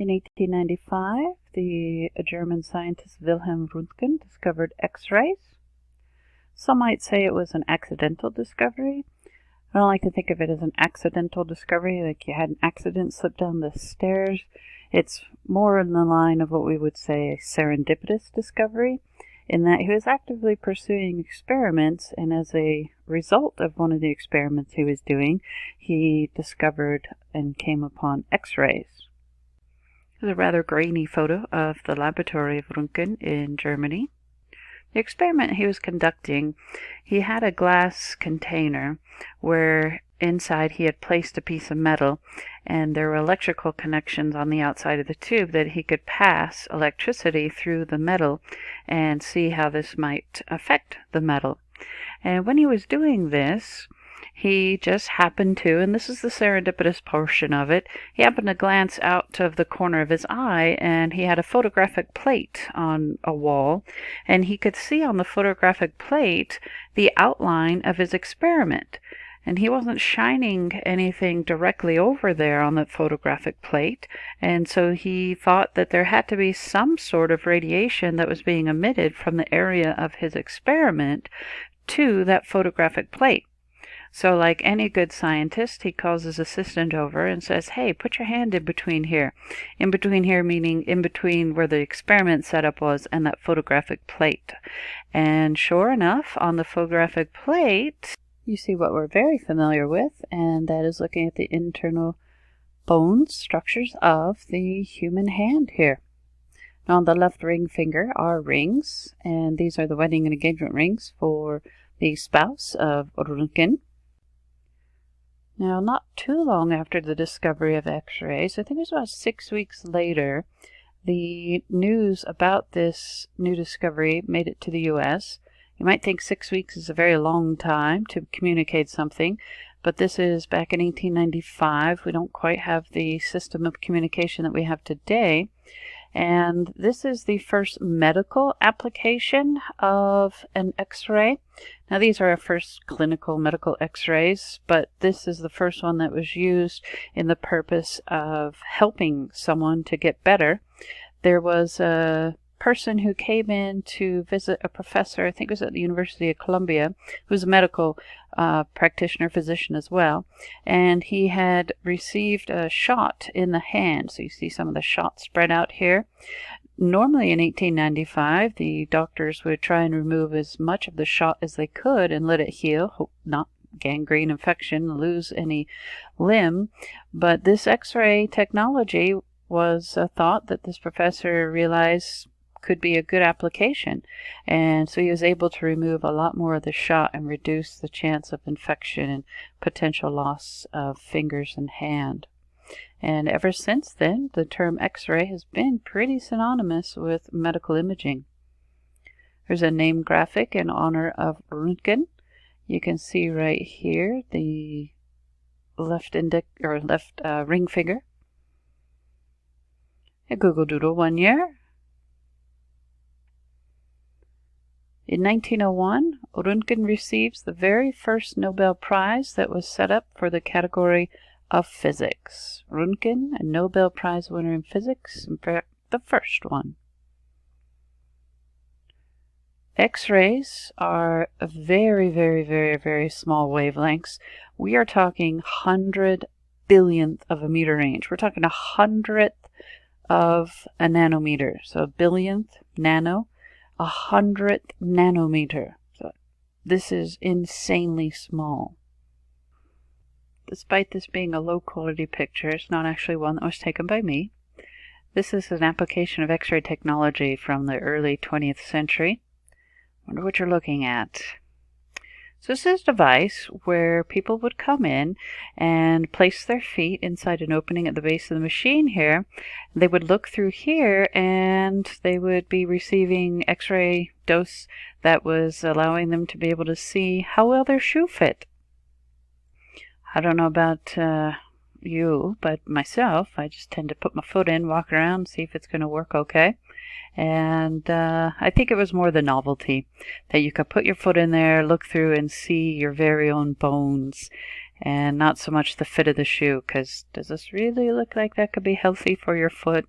In 1895, the German scientist Wilhelm Roentgen discovered X-rays. Some might say it was an accidental discovery. I don't like to think of it as an accidental discovery, like you had an accident, slipped down the stairs. It's more in the line of what we would say a serendipitous discovery, in that he was actively pursuing experiments, and as a result of one of the experiments he was doing, he discovered and came upon X-rays. This is a rather grainy photo of the laboratory of Roentgen in Germany. The experiment he was conducting, he had a glass container where inside he had placed a piece of metal, and there were electrical connections on the outside of the tube that he could pass electricity through the metal and see how this might affect the metal. And when he was doing this, he just happened to, and this is the serendipitous portion of it, he happened to glance out of the corner of his eye, and he had a photographic plate on a wall, and he could see on the photographic plate the outline of his experiment. And he wasn't shining anything directly over there on the photographic plate, and so he thought that there had to be some sort of radiation that was being emitted from the area of his experiment to that photographic plate. So like any good scientist, he calls his assistant over and says, hey, put your hand in between here. In between here meaning in between where the experiment setup was and that photographic plate. And sure enough, on the photographic plate, you see what we're very familiar with, and that is looking at the internal bones structures of the human hand here. Now on the left ring finger are rings, and these are the wedding and engagement rings for the spouse of Roentgen. Now, not too long after the discovery of X-rays, I think it was about 6 weeks later, the news about this new discovery made it to the U.S. You might think 6 weeks is a very long time to communicate something, but this is back in 1895. We don't quite have the system of communication that we have today. And this is the first medical application of an X-ray. Now these are our first clinical medical X-rays, but this is the first one that was used in the purpose of helping someone to get better. There was a person who came in to visit a professor, I think it was at the University of Columbia, who was a medical practitioner, physician as well, and he had received a shot in the hand. So you see some of the shots spread out here. Normally in 1895, the doctors would try and remove as much of the shot as they could and let it heal, hope not gangrene infection, lose any limb, but this X-ray technology was a thought that this professor realized could be a good application, and so he was able to remove a lot more of the shot and reduce the chance of infection and potential loss of fingers and hand. And ever since then, the term X-ray has been pretty synonymous with medical imaging. There's a name graphic in honor of Roentgen. You can see right here the left ring finger. A Google Doodle 1 year. In 1901, Roentgen receives the very first Nobel Prize that was set up for the category of physics. Roentgen, a Nobel Prize winner in physics, in fact, the first one. X-rays are very, very, very, very small wavelengths. We are talking 100 billionth of a meter range. We're talking 100th of a nanometer. So a billionth, nano, 100th nanometer. So this is insanely small. Despite this being a low quality picture, it's not actually one that was taken by me. This is an application of X-ray technology from the early 20th century. Wonder what you're looking at. So this is a device where people would come in and place their feet inside an opening at the base of the machine here. They would look through here and they would be receiving X-ray dose that was allowing them to be able to see how well their shoe fit. I don't know about you, but myself, I just tend to put my foot in, walk around, see if it's going to work okay. And I think it was more the novelty that you could put your foot in there, look through and see your very own bones, and not so much the fit of the shoe, because does this really look like that could be healthy for your foot?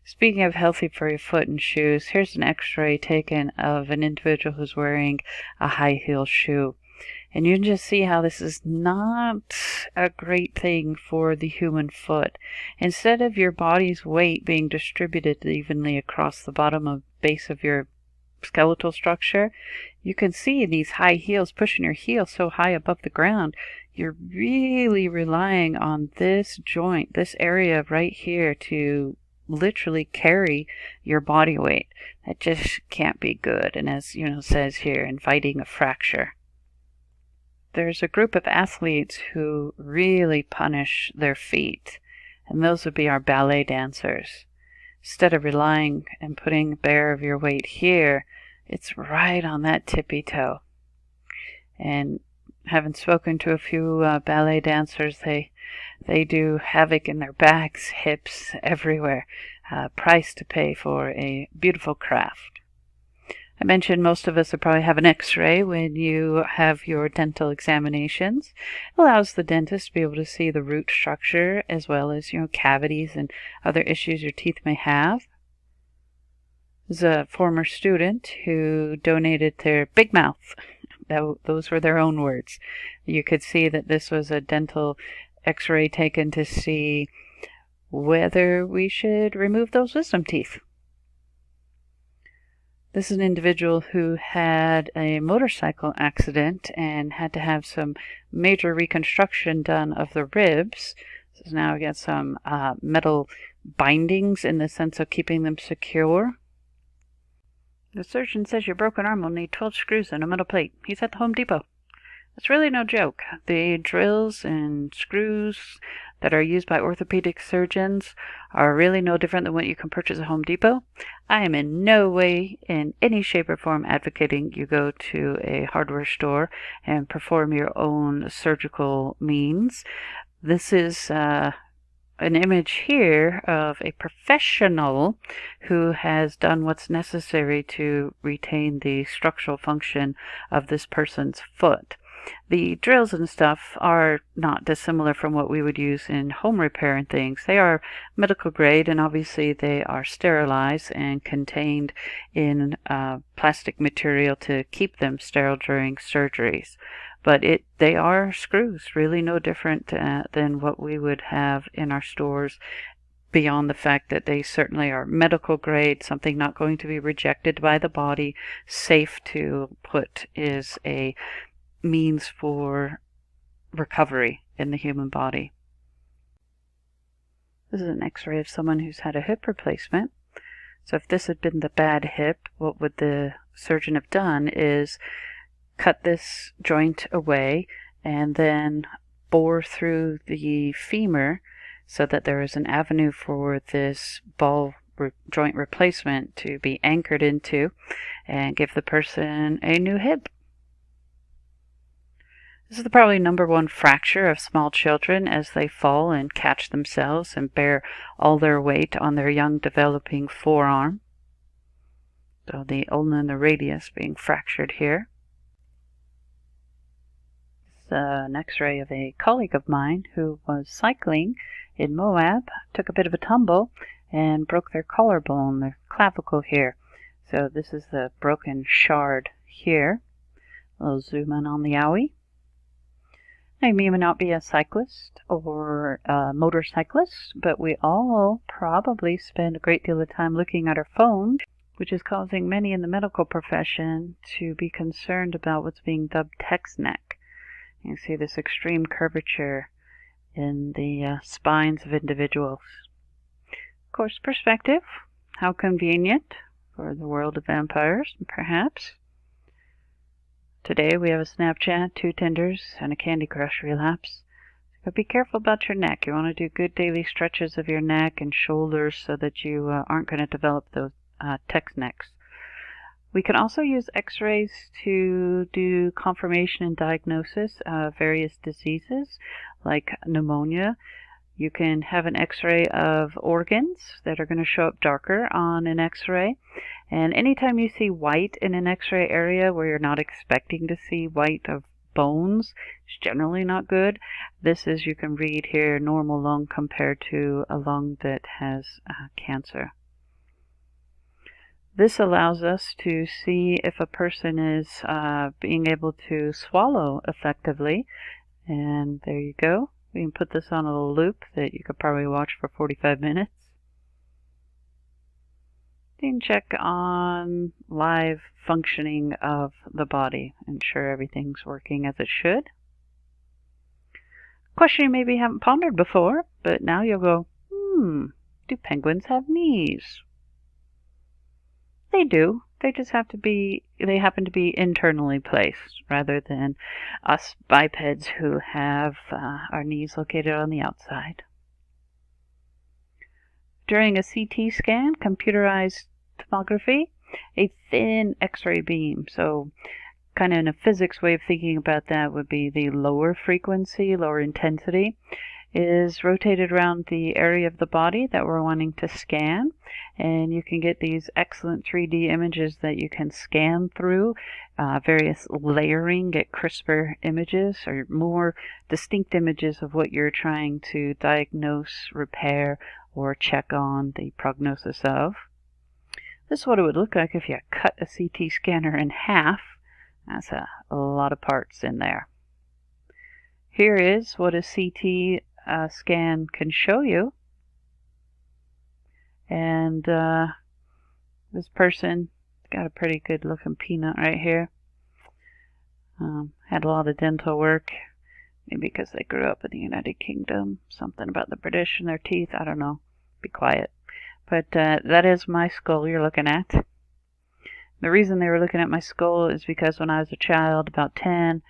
Speaking of healthy for your foot and shoes, here's an X-ray taken of an individual who's wearing a high heel shoe. And you can just see how this is not a great thing for the human foot. Instead of your body's weight being distributed evenly across the bottom of base of your skeletal structure, you can see these high heels pushing your heel so high above the ground. You're really relying on this joint, this area right here, to literally carry your body weight. That just can't be good, and as says here, inviting a fracture. There's a group of athletes who really punish their feet, and those would be our ballet dancers. Instead of relying and putting bare of your weight here, it's right on that tippy toe. And having spoken to a few ballet dancers, they do havoc in their backs, hips, everywhere. Price to pay for a beautiful craft. I mentioned most of us will probably have an X-ray when you have your dental examinations. It allows the dentist to be able to see the root structure as well as cavities and other issues your teeth may have. There's a former student who donated their big mouth. Those were their own words. You could see that this was a dental X-ray taken to see whether we should remove those wisdom teeth. This is an individual who had a motorcycle accident and had to have some major reconstruction done of the ribs. So now we got some metal bindings in the sense of keeping them secure. The surgeon says your broken arm will need 12 screws and a metal plate. He's at the Home Depot. It's really no joke. The drills and screws that are used by orthopedic surgeons are really no different than what you can purchase at Home Depot. I am in no way, in any shape or form, advocating you go to a hardware store and perform your own surgical means. This is an image here of a professional who has done what's necessary to retain the structural function of this person's foot. The drills and stuff are not dissimilar from what we would use in home repair and things. They are medical grade, and obviously they are sterilized and contained in plastic material to keep them sterile during surgeries. But they are screws, really no different than what we would have in our stores, beyond the fact that they certainly are medical grade, something not going to be rejected by the body, safe to put is a means for recovery in the human body. This is an X-ray of someone who's had a hip replacement. So if this had been the bad hip, what would the surgeon have done is cut this joint away and then bore through the femur so that there is an avenue for this ball joint replacement to be anchored into and give the person a new hip. This is the probably number one fracture of small children as they fall and catch themselves and bear all their weight on their young developing forearm. So the ulna and the radius being fractured here. This is an X-ray of a colleague of mine who was cycling in Moab, took a bit of a tumble, and broke their collarbone, their clavicle here. So this is the broken shard here. I'll zoom in on the owie. I may not be a cyclist or a motorcyclist, but we all probably spend a great deal of time looking at our phone, which is causing many in the medical profession to be concerned about what's being dubbed text neck. You see this extreme curvature in the spines of individuals. Of course, perspective. How convenient for the world of vampires, perhaps. Today we have a Snapchat, 2 Tinders, and a Candy Crush relapse. But be careful about your neck. You want to do good daily stretches of your neck and shoulders so that you aren't going to develop those text necks. We can also use X-rays to do confirmation and diagnosis of various diseases like pneumonia. You can have an X-ray of organs that are going to show up darker on an X-ray. And anytime you see white in an X-ray area where you're not expecting to see white of bones, it's generally not good. This is, you can read here, normal lung compared to a lung that has cancer. This allows us to see if a person is being able to swallow effectively. And there you go. We can put this on a little loop that you could probably watch for 45 minutes. You can check on live functioning of the body, ensure everything's working as it should. Question you maybe haven't pondered before, but now you'll go, do penguins have knees? They do. They just happen to be internally placed rather than us bipeds who have our knees located on the outside. During a CT scan, computerized tomography, a thin X-ray beam, so kind of in a physics way of thinking about that would be the lower frequency, lower intensity, is rotated around the area of the body that we're wanting to scan, and you can get these excellent 3D images that you can scan through, various layering, get crisper images or more distinct images of what you're trying to diagnose, repair, or check on the prognosis of. This is what it would look like if you cut a CT scanner in half. That's a lot of parts in there. Here is what a CT scan can show you. And this person got a pretty good looking peanut right here. Had a lot of dental work, maybe because they grew up in the United Kingdom. Something about the British and their teeth, I don't know. Be quiet. But that is my skull you're looking at. The reason they were looking at my skull is because when I was a child, about 10,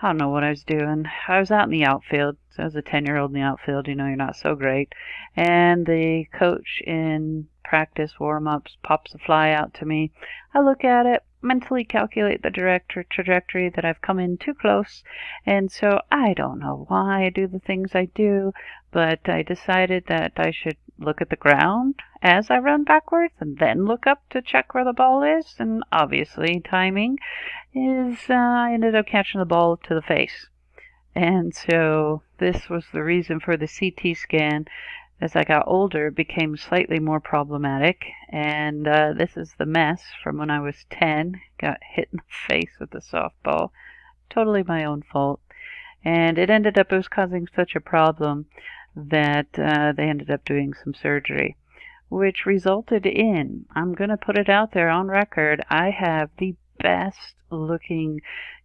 I don't know what I was doing. I was out in the outfield. So I was a 10-year-old in the outfield. You know, you're not so great. And the coach in practice warm-ups pops a fly out to me. I look at it, mentally calculate the trajectory that I've come in too close. And so I don't know why I do the things I do, but I decided that I should look at the ground as I run backwards and then look up to check where the ball is. And obviously timing is I ended up catching the ball to the face. And so this was the reason for the CT scan. As I got older, it became slightly more problematic. And this is the mess from when I was 10. Got hit in the face with a softball. Totally my own fault. And it was causing such a problem that they ended up doing some surgery, which resulted in, I'm going to put it out there on record, I have the best looking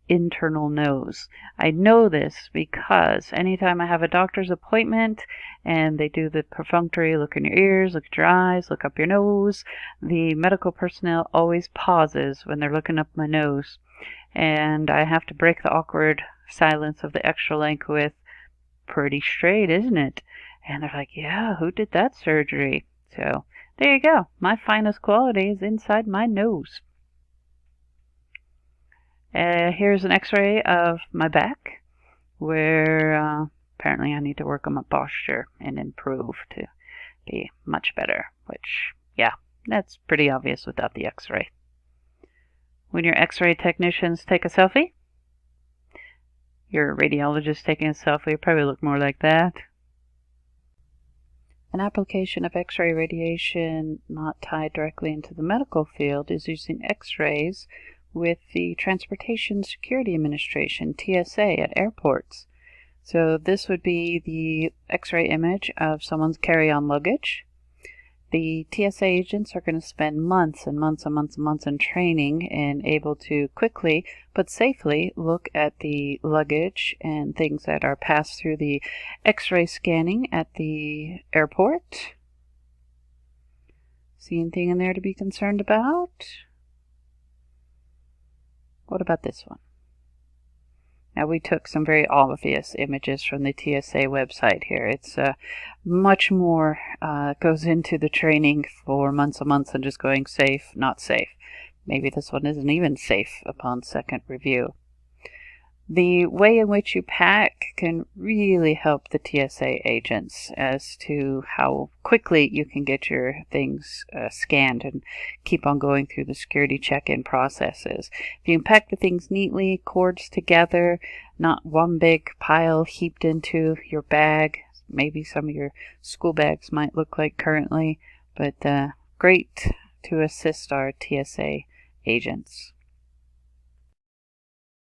internal nose. I know this because anytime I have a doctor's appointment and they do the perfunctory look in your ears, look at your eyes, look up your nose, the medical personnel always pauses when they're looking up my nose. And I have to break the awkward silence of the extra length with, pretty straight, isn't it? And they're like, yeah, who did that surgery? So there you go. My finest quality is inside my nose. Here's an X-ray of my back, where apparently I need to work on my posture and improve to be much better, which, yeah, that's pretty obvious without the X-ray. When your X-ray technicians take a selfie, your radiologist taking a selfie probably look more like that. An application of X-ray radiation not tied directly into the medical field is using X-rays with the Transportation Security Administration, TSA, at airports. So this would be the X-ray image of someone's carry-on luggage. The TSA agents are going to spend months and months and months and months in training and able to quickly but safely look at the luggage and things that are passed through the X-ray scanning at the airport. See anything in there to be concerned about? What about this one? Now, we took some very obvious images from the TSA website here. It's much more goes into the training for months and months than just going safe, not safe. Maybe this one isn't even safe upon second review. The way in which you pack can really help the TSA agents as to how quickly you can get your things scanned and keep on going through the security check-in processes. If you can pack the things neatly, cords together, not one big pile heaped into your bag. Maybe some of your school bags might look like currently, but great to assist our TSA agents.